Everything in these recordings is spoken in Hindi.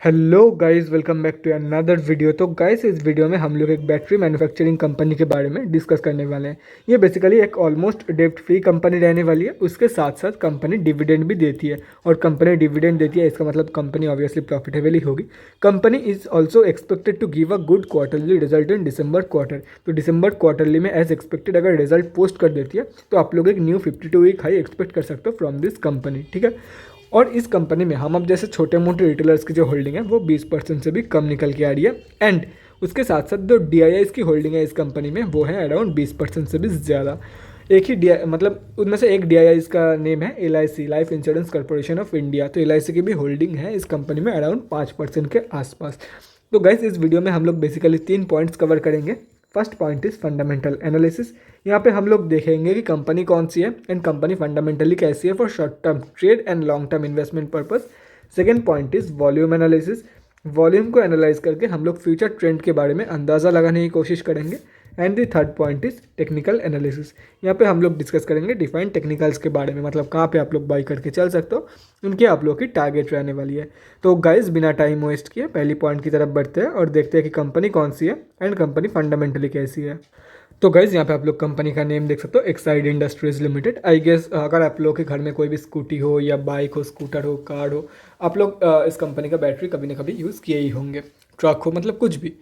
Hello guys, welcome back to another video. तो गाइस, इस वीडियो में हम लोग एक बैटरी मैन्युफैक्चरिंग कंपनी के बारे में डिस्कस करने वाले हैं। ये बेसिकली एक ऑलमोस्ट डेब्ट फ्री कंपनी रहने वाली है। उसके साथ साथ कंपनी डिविडेंड भी देती है, और कंपनी डिविडेंड देती है इसका मतलब कंपनी ऑब्वियसली प्रॉफिटेबल ही होगी। Company is also expected to give a good quarterly result in December quarter. तो डिसंबर क्वार्टरली में एज एक्सपेक्टेड अगर रिजल्ट पोस्ट कर देती है तो आप लोग एक न्यू 52-week हाई एक्सपेक्ट कर सकते हो फ्रॉम दिस कंपनी, ठीक है। और इस कंपनी में हम अब जैसे छोटे मोटे रिटेलर्स की जो होल्डिंग है वो 20% से भी कम निकल के आ रही है। एंड उसके साथ साथ जो DIIs की होल्डिंग है इस कंपनी में वो है अराउंड 20% से भी ज़्यादा। एक ही मतलब उनमें से एक DIIs का नेम है LIC, life insurance corporation of India. तो LIC की भी होल्डिंग है इस कंपनी में अराउंड 5% के आसपास। तो गाइस, इस वीडियो में हम लोग बेसिकली 3 पॉइंट्स कवर करेंगे। First point is fundamental analysis. यहाँ पे हम लोग देखेंगे कि कंपनी कौन सी है एंड कंपनी फंडामेंटली कैसी है for short term trade and long term investment purpose. Second point is volume analysis. Volume को एनालाइज करके हम लोग फ्यूचर ट्रेंड के बारे में अंदाज़ा लगाने की कोशिश करेंगे। And the third point is technical analysis. यहाँ पे हम लोग डिस्कस करेंगे डिफाइंड टेक्निकल्स के बारे में, मतलब कहाँ पे आप लोग बाई करके चल सकते हो, उनकी आप लोग की टारगेट रहने वाली है। तो गाइस, बिना टाइम वेस्ट किए पहली पॉइंट की तरफ बढ़ते हैं और देखते हैं कि कंपनी कौन सी है एंड कंपनी फंडामेंटली कैसी है। तो गाइज, यहाँ पे आप लोग कंपनी का नेम देख सकते हो, एक्साइड इंडस्ट्रीज लिमिटेड। आई गेस अगर आप लोग के घर में कोई भी स्कूटी हो या बाइक हो, स्कूटर हो, कार हो, आप लोग इस कंपनी का बैटरी कभी ना कभी यूज़ किए ही होंगे। ट्रक हो, मतलब कुछ भी।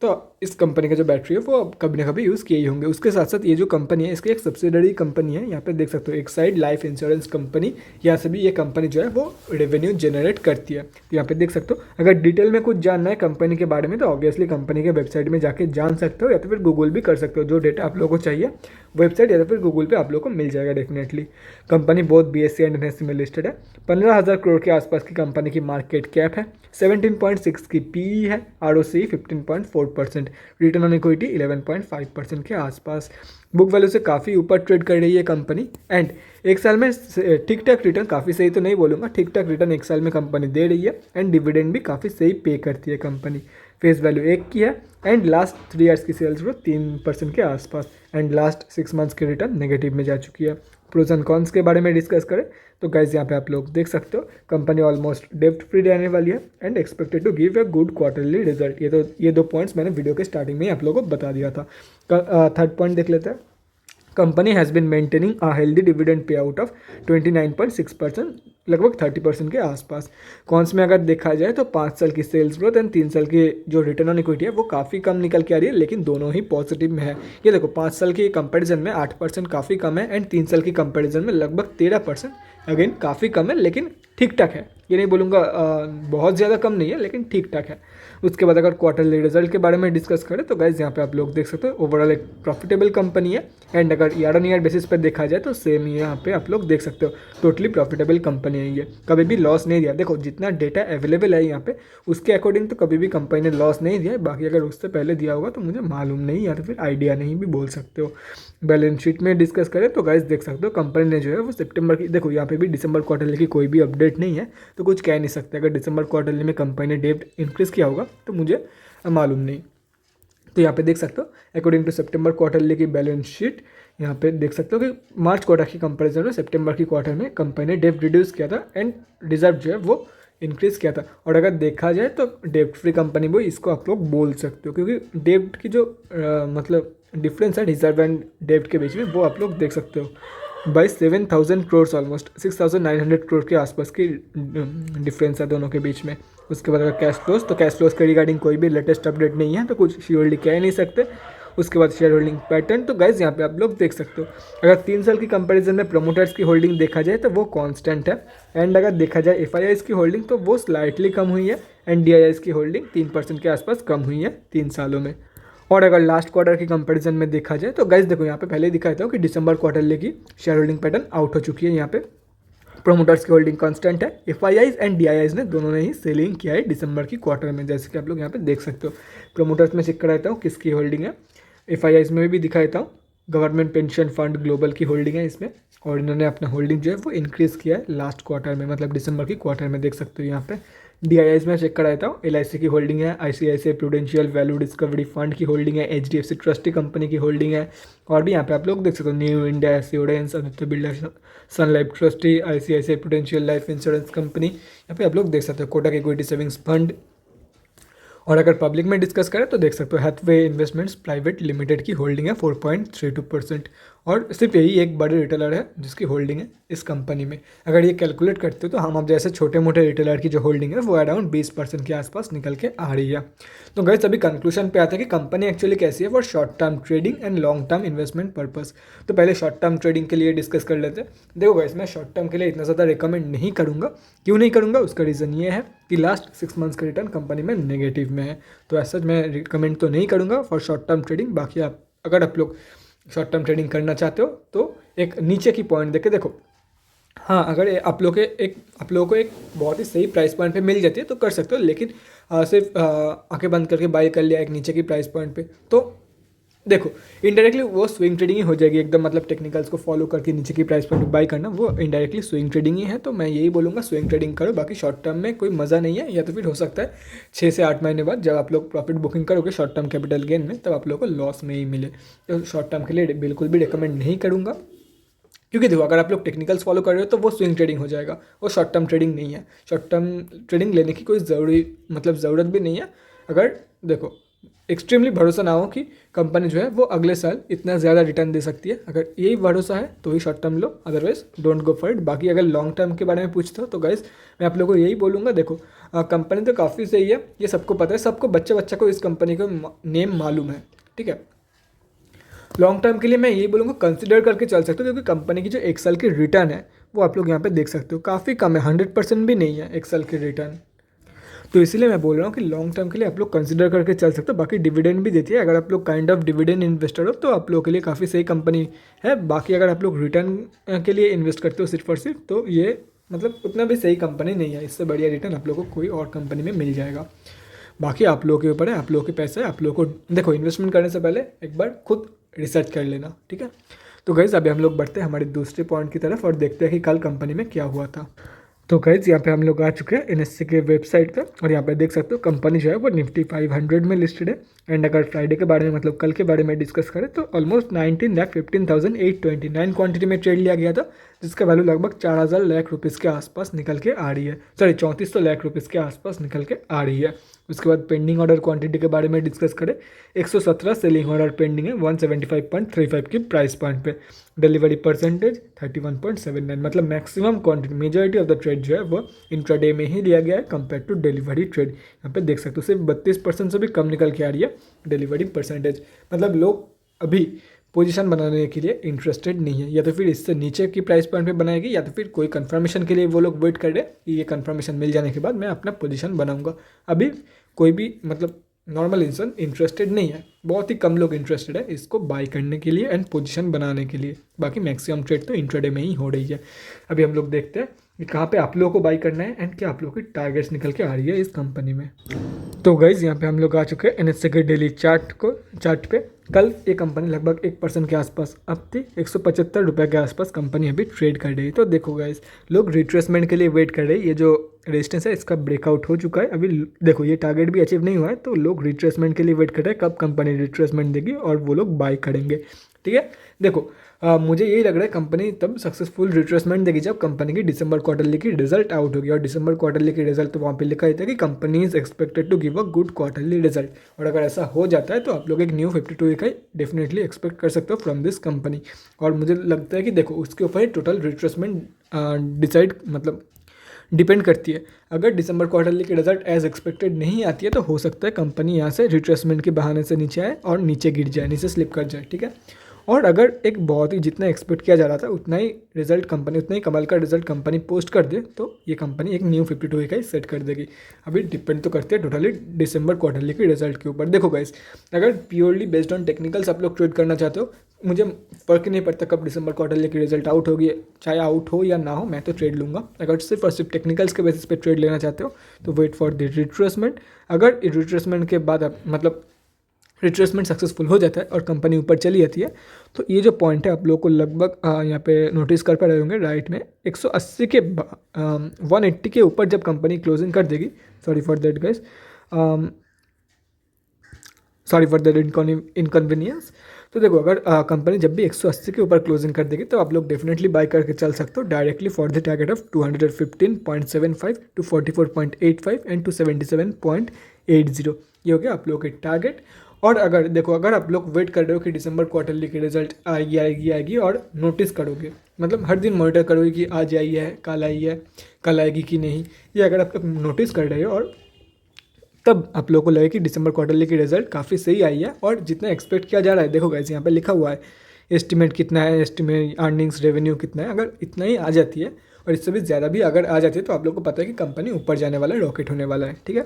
तो इस कंपनी का जो बैटरी है वो आप कभी ना कभी यूज़ किए ही होंगे। उसके साथ साथ ये जो कंपनी है इसकी एक सब्सिडरी कंपनी है, यहाँ पे देख सकते हो एक्साइड लाइफ इंश्योरेंस कंपनी। यहाँ से भी ये कंपनी जो है वो रेवेन्यू जनरेट करती है। तो यहाँ पे देख सकते हो, अगर डिटेल में कुछ जानना है कंपनी के बारे में तो ऑब्वियसली कंपनी के वेबसाइट में जाके जान सकते हो, या तो फिर गूगल भी कर सकते हो। जो डेटा आप लोगों को चाहिए वेबसाइट या तो फिर गूगल पे आप लोग को मिल जाएगा डेफिनेटली। कंपनी बहुत BSE एंड NSE में लिस्टेड है। 15,000 करोड़ के आसपास की कंपनी की मार्केट कैप है। 17.6 की PE है। ROCE 15.4%। रिटर्न ऑन इक्विटी 11.5% के आसपास। बुक वैल्यू से काफ़ी ऊपर ट्रेड कर रही है कंपनी। एंड एक साल में ठीक ठाक रिटर्न, काफ़ी सही तो नहीं बोलूँगा, ठीक ठाक रिटर्न एक साल में कंपनी दे रही है। एंड डिविडेंड भी काफ़ी सही पे करती है कंपनी। फेस वैल्यू 1 की है। एंड लास्ट 3 ईयर्स की सेल्स ग्रोथ 3% के आसपास। एंड लास्ट 6 मंथ्स की रिटर्न नेगेटिव में जा चुकी है। प्रोज एंड कॉन्स के बारे में डिस्कस करें तो गाइज, यहाँ पे आप लोग देख सकते हो कंपनी ऑलमोस्ट डेब्ट फ्री रहने वाली है and expected to give a good quarterly result. ये दो पॉइंट्स मैंने वीडियो के स्टार्टिंग में ही आप लोगों को बता दिया था। थर्ड पॉइंट देख लेते हैं। Company has been maintaining a healthy dividend pay out of 29.6%, लगभग 30% के आसपास। कॉन्स में अगर देखा जाए तो 5 साल की सेल्स ग्रोथ एंड 3 साल की जो रिटर्न ऑन इक्विटी है वो काफ़ी कम निकल के आ रही है, लेकिन दोनों ही पॉजिटिव में है। ये देखो, 5 साल की कंपैरिजन में 8% काफ़ी कम है, एंड 3 साल की कंपैरिजन में लगभग 13%। अगेन काफ़ी कम है लेकिन ठीक ठाक है। ये नहीं बोलूँगा बहुत ज़्यादा कम नहीं है, लेकिन ठीक ठाक है। उसके बाद अगर क्वार्टरली रिजल्ट के बारे में डिस्कस करें तो गाइज, यहाँ पे आप लोग देख सकते हो ओवरऑल एक प्रॉफिटेबल कंपनी है। एंड अगर ईयर ऑन ईयर बेसिस पर देखा जाए तो सेम यहाँ पे आप लोग देख सकते हो टोटली प्रॉफिटेबल कंपनी है। ये कभी भी लॉस नहीं दिया। देखो, जितना डेटा अवेलेबल है यहाँ पे उसके अकॉर्डिंग तो कभी भी कंपनी ने लॉस नहीं दिया है। बाकी अगर उससे पहले दिया होगा तो मुझे मालूम नहीं, या तो फिर आइडिया नहीं भी बोल सकते हो। बैलेंस शीट में डिस्कस करें तो गाइज देख सकते हो कंपनी ने जो है वो सितंबर की, देखो यहाँ पे भी दिसंबर क्वार्टरली की कोई भी अपडेट नहीं है तो कुछ कह नहीं सकते। अगर दिसंबर क्वार्टरली में कंपनी ने डेब्ट इंक्रीज़ किया होगा तो मुझे मालूम नहीं। तो यहाँ पे देख सकते हो अकॉर्डिंग टू सितंबर क्वार्टरली की बैलेंस शीट, यहाँ पे देख सकते हो कि मार्च क्वार्टर की कंपैरिजन में सितंबर की क्वार्टर में कंपनी ने डेब्ट रिड्यूस किया था एंड रिजर्व जो है वो इंक्रीज़ किया था। और अगर देखा जाए तो डेब्ट फ्री कंपनी वो इसको आप लोग बोल सकते हो, क्योंकि डेब्ट की जो मतलब डिफरेंस है रिजर्व एंड डेब्ट के बीच में वो आप लोग देख सकते हो। बाई 7,000 करोड़, ऑलमोस्ट 6,900 करोड़ के आसपास की डिफरेंस है दोनों के बीच में। उसके बाद अगर कैश फ्लोज, तो कैश फ्लोज के रिगार्डिंग कोई भी लेटेस्ट अपडेट नहीं है तो कुछ श्योरली कह नहीं सकते। उसके बाद शेयर होल्डिंग पैटर्न, तो गाइज यहाँ पे आप लोग देख सकते हो अगर 3 साल की कंपैरिजन में प्रमोटर्स की होल्डिंग देखा जाए तो वो कांस्टेंट है। एंड अगर देखा जाए FIIs की होल्डिंग तो वो स्लाइटली कम हुई है। एंड DIIs की होल्डिंग 3% के आसपास कम हुई है 3 सालों में। और अगर लास्ट क्वार्टर की कंपैरिजन में देखा जाए तो गाइज देखो, यहाँ पे पहले दिखाया था कि दिसंबर क्वार्टरली की शेयर होल्डिंग पैटर्न आउट हो चुकी है। यहाँ पे प्रोमोटर्स की होल्डिंग कांस्टेंट है। FIIs एंड DIIs ने दोनों ने ही सेलिंग किया है दिसंबर की क्वार्टर में, जैसे कि आप लोग यहाँ पे देख सकते हो। प्रोमोटर्स में चेक कराता हूँ किसकी होल्डिंग है, FIIs में भी दिखा देता हूँ। गवर्नमेंट पेंशन फंड ग्लोबल की होल्डिंग है इसमें, और इन्होंने अपना होल्डिंग जो है वो इंक्रीज़ किया है लास्ट क्वार्टर में, मतलब दिसंबर की क्वार्टर में देख सकते हो यहाँ पे DIIs में चेक कराता हूँ, LIC की होल्डिंग है, ICICI prudential value discovery fund की होल्डिंग है, HDFC ट्रस्टी कंपनी की होल्डिंग है, और भी यहाँ पे आप लोग देख सकते हो New India Assurance, Aditya Birla Sun Life trustee, ICICI Prudential life insurance company, यहाँ पे आप लोग देख सकते हो कोटक इक्विटी सेविंग्स फंड। और अगर पब्लिक में डिस्कस करें तो देख सकते हो हैथवे इन्वेस्टमेंट्स प्राइवेट लिमिटेड की होल्डिंग है 4.32%, और सिर्फ यही एक बड़े रिटेलर है जिसकी होल्डिंग है इस कंपनी में। अगर ये कैलकुलेट करते हो तो हम अब जैसे छोटे मोटे रिटेलर की जो होल्डिंग है वो अराउंड 20% के आसपास निकल के आ रही है। तो गाइस अभी कंक्लूजन पे आता है कि कंपनी एक्चुअली कैसी है for short term trading and long term investment purpose. तो पहले शॉर्ट टर्म ट्रेडिंग के लिए डिस्कस कर लेते हैं। देखो गाइस मैं शॉर्ट टर्म के लिए इतना ज़्यादा रिकमेंड नहीं करूँगा। क्यों नहीं करूँगा, उसका रीज़न ये है कि लास्ट 6 मंथ्स का रिटर्न कंपनी में नेगेटिव में है, तो ऐसा मैं रिकमेंड तो नहीं करूँगा फॉर शॉर्ट टर्म ट्रेडिंग। बाकी अगर आप लोग शॉर्ट टर्म ट्रेडिंग करना चाहते हो तो एक नीचे की पॉइंट देख के देखो। हाँ, अगर आप लोगों को एक बहुत ही सही प्राइस पॉइंट पे मिल जाती है तो कर सकते हो, लेकिन सिर्फ आंखें बंद करके बाई कर लिया एक नीचे की प्राइस पॉइंट पे तो देखो इनडायरेक्टली वो स्विंग ट्रेडिंग ही हो जाएगी एकदम, मतलब टेक्निकल्स को फॉलो करके नीचे की प्राइस पॉइंट बाई करना वो इनडायरेक्टली स्विंग ट्रेडिंग ही है। तो मैं यही बोलूँगा स्विंग ट्रेडिंग करो, बाकी शॉर्ट टर्म में कोई मज़ा नहीं है। या तो फिर हो सकता है 6 से 8 महीने बाद जब आप लोग प्रॉफिट बुकिंग करोगे शॉर्ट टर्म कैपिटल गेन में तब आप लोग को लॉस में ही मिले। तो शॉर्ट टर्म के लिए बिल्कुल भी रिकमेंड नहीं करूँगा, क्योंकि देखो अगर आप लोग टेक्निकल्स फॉलो कर रहे हो तो वो स्विंग ट्रेडिंग हो जाएगा, वो शॉर्ट टर्म ट्रेडिंग नहीं है। शॉर्ट टर्म ट्रेडिंग लेने की कोई ज़रूरत भी नहीं है। अगर देखो एक्सट्रीमली भरोसा ना हो कि कंपनी जो है वो अगले साल इतना ज़्यादा रिटर्न दे सकती है, अगर यही भरोसा है तो ही शॉर्ट टर्म लो, otherwise don't go for it. बाकी अगर लॉन्ग टर्म के बारे में पूछते हो तो गाइस मैं आप लोगों को यही बोलूँगा, देखो कंपनी तो काफ़ी सही है, ये सबको पता है, सबको बच्चा को इस कंपनी का नेम मालूम है, ठीक है। लॉन्ग टर्म के लिए मैं यही बोलूँगा कंसिडर करके चल सकते हो, क्योंकि कंपनी की जो 1 साल की रिटर्न है वो आप लोग यहाँ पे देख सकते हो काफ़ी कम है, 100% भी नहीं है 1 साल की रिटर्न। तो इसीलिए मैं बोल रहा हूँ कि लॉन्ग टर्म के लिए आप लोग कंसिडर करके चल सकते हो। बाकी डिविडेंड भी देती है, अगर आप लोग काइंड ऑफ डिविडेंड इन्वेस्टर हो तो आप लोगों के लिए काफ़ी सही कंपनी है। बाकी अगर आप लोग रिटर्न के लिए इन्वेस्ट करते हो सिर्फ और सिर्फ तो ये मतलब उतना भी सही कंपनी नहीं है, इससे बढ़िया रिटर्न आप लोगों को कोई और कंपनी में मिल जाएगा। बाकी आप लोगों के ऊपर है, आप लोगों के पैसे है, आप लोगों को देखो इन्वेस्टमेंट करने से पहले एक बार खुद रिसर्च कर लेना, ठीक है। तो गाइस अभी हम लोग बढ़ते हैं हमारे दूसरे पॉइंट की तरफ और देखते हैं कि कल कंपनी में क्या हुआ था। तो गाइस यहाँ पे हम लोग आ चुके हैं NSE के वेबसाइट पे, और यहाँ पे देख सकते हो कंपनी जो है वो निफ्टी 500 में लिस्टेड है। एंड अगर फ्राइडे के बारे में मतलब कल के बारे में डिस्कस करें तो ऑलमोस्ट 19,15,829 क्वांटिटी में ट्रेड लिया गया था, जिसका वैल्यू लगभग 4,000 लाख रुपीज़ के आसपास निकल के आ रही है, सॉरी 3400 लाख रुपीज़ के आसपास निकल के आ रही है। उसके बाद पेंडिंग ऑर्डर क्वांटिटी के बारे में डिस्कस करें, 117 सेलिंग ऑर्डर पेंडिंग है 175.35 की प्राइस पॉइंट पे। डिलीवरी परसेंटेज 31.79, मतलब maximum quantity majority of the trade जो है वो इंट्राडे में ही लिया गया है कंपेयर टू डिलीवरी ट्रेड। यहाँ पे देख सकते हो सिर्फ 32% से भी कम निकल के आ रही है डिलीवरी परसेंटेज, मतलब लोग अभी पोजीशन बनाने के लिए इंटरेस्टेड नहीं है, या तो फिर इससे नीचे की प्राइस पॉइंट पे बनाएगी या तो फिर कोई कंफर्मेशन के लिए वो लोग वेट कर रहे हैं कि ये कंफर्मेशन मिल जाने के बाद मैं अपना पोजीशन बनाऊंगा। अभी कोई भी मतलब नॉर्मल इंसान इंटरेस्टेड नहीं है, बहुत ही कम लोग इंटरेस्टेड है इसको बाई करने के लिए एंड पोजीशन बनाने के लिए। बाकी मैक्सिमम ट्रेड तो इंट्राडे में ही हो रही है। अभी हम लोग देखते हैं कि कहाँ पे आप लोगों को बाई करना है एंड क्या आप लोगों की टारगेट्स निकल के आ रही है इस कंपनी में। तो गाइज यहाँ पे हम लोग आ चुके हैं NSE के डेली चार्ट पे। कल ये कंपनी लगभग 1% के आसपास अब थी, 175 रुपये के आसपास कंपनी अभी ट्रेड कर रही है। तो देखो गाइज लोग रिट्रेसमेंट के लिए वेट कर रहे हैं, ये जो रेजिस्टेंस है इसका ब्रेकआउट हो चुका है, अभी देखो ये टारगेट भी अचीव नहीं हुआ है, तो लोग रिट्रेसमेंट के लिए वेट कर रहे हैं कब कंपनी रिट्रेसमेंट देगी और वो लोग बाई करेंगे, ठीक है। देखो मुझे यही लग रहा है कंपनी तब सक्सेसफुल रिट्रेसमेंट देगी जब कंपनी की दिसंबर क्वार्टरली की रिजल्ट आउट होगी, और दिसंबर क्वार्टरली की रिजल्ट तो वहाँ पे लिखा रहता है कि company is expected to give a good quarterly result, और अगर ऐसा हो जाता है तो आप लोग एक न्यू 52 इकाई डेफिनेटली एक्सपेक्ट कर सकते हो फ्रॉम दिस कंपनी। और मुझे लगता है कि देखो उसके ऊपर ही टोटल रिट्रेसमेंट डिसाइड मतलब डिपेंड करती है। अगर दिसंबर क्वार्टरली की रिजल्ट एज एक्सपेक्टेड नहीं आती है तो हो सकता है कंपनी यहाँ से रिट्रेसमेंट के बहाने से नीचे आए और नीचे गिर जाए, नीचे स्लिप कर जाए, ठीक है। और अगर एक बहुत ही जितना एक्सपेक्ट किया जा रहा था उतना ही रिजल्ट कंपनी उतना ही कमाल का रिजल्ट कंपनी पोस्ट कर दे तो ये कंपनी एक न्यू 52 इकाई सेट कर देगी। अभी डिपेंड तो करती है टोटली दिसंबर क्वार्टरली के रिजल्ट के ऊपर। देखो गाइस अगर प्योरली बेस्ड ऑन टेक्निकल्स आप लोग ट्रेड करना चाहते हो, मुझे फ़र्क नहीं पड़ता कब दिसंबर क्वार्टरली की रिजल्ट आउट होगी, चाहे आउट हो या ना हो मैं तो ट्रेड लूँगा। अगर सिर्फ और सिर्फ टेक्निकल्स के बेसिस पे ट्रेड लेना चाहते हो तो वेट फॉर द रिट्रेसमेंट। अगर रिट्रेसमेंट के बाद आप मतलब रिट्रेसमेंट सक्सेसफुल हो जाता है और कंपनी ऊपर चली जाती है, तो ये जो पॉइंट है आप लोगों को लगभग यहाँ पे नोटिस कर पा रहे होंगे राइट में 180 के 180 के ऊपर जब कंपनी क्लोजिंग कर देगी, sorry for that guys, sorry for that inconvenience. तो देखो अगर कंपनी जब भी 180 के ऊपर क्लोजिंग कर देगी तो आप लोग डेफिनेटली बाय करके चल सकते हो directly for the target of 215.75 to 44.85 and to 77.80। ये हो गया आप लोगों के टारगेट। और अगर देखो अगर आप लोग वेट कर रहे हो कि दिसंबर क्वार्टरली की रिजल्ट आएगी और नोटिस करोगे, मतलब हर दिन मॉनिटर करोगे कि आज आई है, कल आएगी कि नहीं, ये अगर आप लोग नोटिस कर रहे हो और तब आप लोगों को लगे कि दिसंबर क्वार्टरली की रिजल्ट काफ़ी सही आई है और जितना एक्सपेक्ट किया जा रहा है, देखो गाइस यहाँ पे लिखा हुआ है एस्टिमेट कितना है, एस्टिमेट अर्निंग्स रेवेन्यू कितना है, अगर इतना ही आ जाती है और इससे भी ज़्यादा भी अगर आ जाती है तो आप लोग को पता है कि कंपनी ऊपर जाने वाला है, रॉकेट होने वाला है, ठीक है।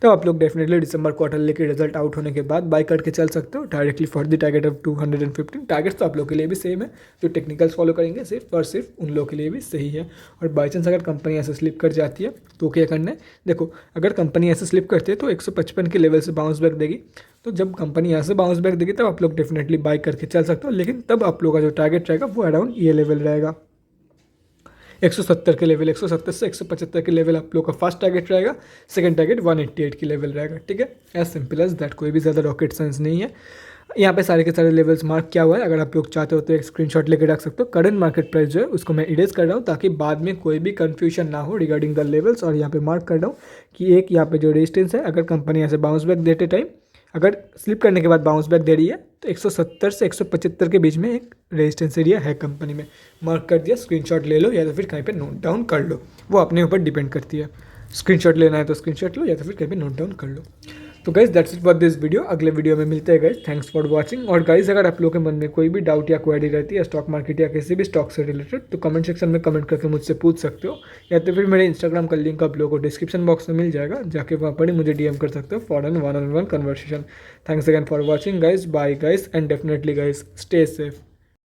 तो आप लोग डेफिनेटली दिसंबर क्वार्टरली के रिजल्ट आउट होने के बाद बाय करके चल सकते हो directly for the target of 215। Targets तो आप लोग के लिए भी सेम है, जो टेक्निकल्स फॉलो करेंगे सिर्फ और सिर्फ उन लोगों के लिए भी सही है। और बाई चांस अगर कंपनी ऐसे स्लिप कर जाती है तो क्या करना है, देखो अगर कंपनी ऐसे स्लिप करती है तो 155 के लेवल से बाउंस बैक देगी, तो जब कंपनी यहाँ से बाउंस बैक देगी तब आप लोग डेफिनेटली बाय करके चल सकते हो, लेकिन तब आप लोग का जो टारगेट रहेगा वो अराउंड ये लेवल रहेगा 170 के लेवल, 170 से 175 के लेवल आप लोग का फर्स्ट टारगेट रहेगा, सेकंड टारगेट 188 की लेवल रहेगा, ठीक है। एज सिंपल एज दैट, कोई भी ज़्यादा रॉकेट साइंस नहीं है। यहाँ पे सारे के सारे लेवल्स मार्क किया हुआ है, अगर आप लोग चाहते हो तो एक स्क्रीनशॉट लेके रख सकते हो। करंट मार्केट प्राइस जो है उसको मैं इरेज कर रहा हूँ ताकि बाद में कोई भी कन्फ्यूजन ना हो रिगार्डिंग द लेवल्स। और यहाँ पे मार्क कर रहा हूँ कि एक यहाँ पे जो रेजिस्टेंस है, अगर कंपनी यहाँ से बाउंस बैक देते टाइम अगर स्लिप करने के बाद बाउंस बैक दे रही है तो 170 से 175 के बीच में एक रेजिस्टेंस एरिया है कंपनी में, मार्क कर दिया, स्क्रीनशॉट ले लो या तो फिर कहीं पे नोट डाउन कर लो, वो अपने ऊपर डिपेंड करती है। स्क्रीनशॉट लेना है तो स्क्रीनशॉट लो या तो फिर कहीं पे नोट डाउन कर लो। तो guys that's it for this video, अगले वीडियो में मिलते हैं गाइज, थैंक्स फॉर वॉचिंग। और गाइज अगर आप लोगों के मन में कोई भी डाउट या क्वेरी रहती है स्टॉक मार्केट या किसी भी स्टॉक से रिलेटेड तो कमेंट सेक्शन में कमेंट करके मुझसे पूछ सकते हो, या तो फिर मेरे इंस्टाग्राम का लिंक आप लोगों को डिस्क्रिप्शन बॉक्स में मिल जाएगा, जाके वहाँ पर ही मुझे डीएम कर सकते हो for an one on one conversation. Thanks again for watching guys, bye guys and definitely guys stay safe.